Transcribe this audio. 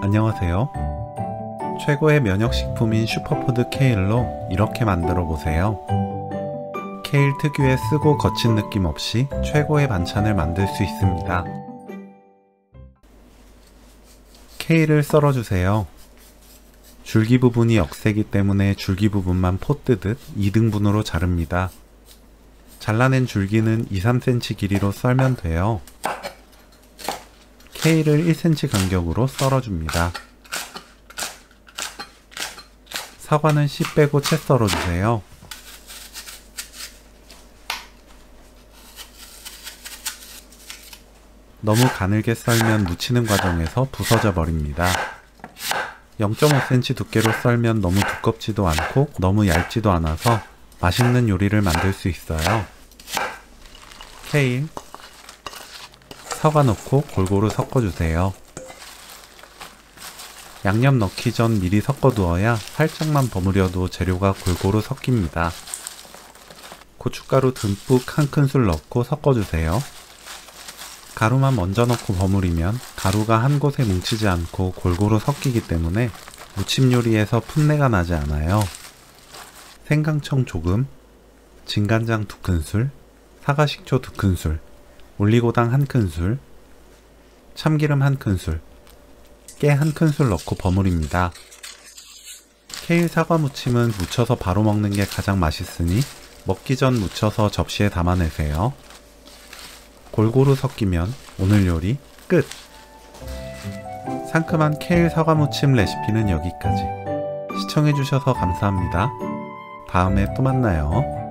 안녕하세요. 최고의 면역식품인 슈퍼푸드 케일로 이렇게 만들어 보세요. 케일 특유의 쓰고 거친 느낌 없이 최고의 반찬을 만들 수 있습니다. 케일을 썰어주세요. 줄기 부분이 억세기 때문에 줄기 부분만 포 뜨듯 2등분으로 자릅니다. 잘라낸 줄기는 2-3cm 길이로 썰면 돼요. 케일을 1cm 간격으로 썰어줍니다. 사과는 씨 빼고 채 썰어주세요. 너무 가늘게 썰면 무치는 과정에서 부서져 버립니다. 0.5cm 두께로 썰면 너무 두껍지도 않고 너무 얇지도 않아서 맛있는 요리를 만들 수 있어요. 케일, 사과 넣고 골고루 섞어주세요. 양념 넣기 전 미리 섞어두어야 살짝만 버무려도 재료가 골고루 섞입니다. 고춧가루 듬뿍 1큰술 넣고 섞어주세요. 가루만 먼저 넣고 버무리면 가루가 한 곳에 뭉치지 않고 골고루 섞이기 때문에 무침 요리에서 풋내가 나지 않아요. 생강청 조금, 진간장 2큰술, 사과식초 2큰술, 올리고당 1큰술, 참기름 1큰술, 깨 1큰술 넣고 버무립니다. 케일 사과 무침은 무쳐서 바로 먹는 게 가장 맛있으니 먹기 전 무쳐서 접시에 담아내세요. 골고루 섞이면 오늘 요리 끝! 상큼한 케일 사과 무침 레시피는 여기까지. 시청해주셔서 감사합니다. 다음에 또 만나요.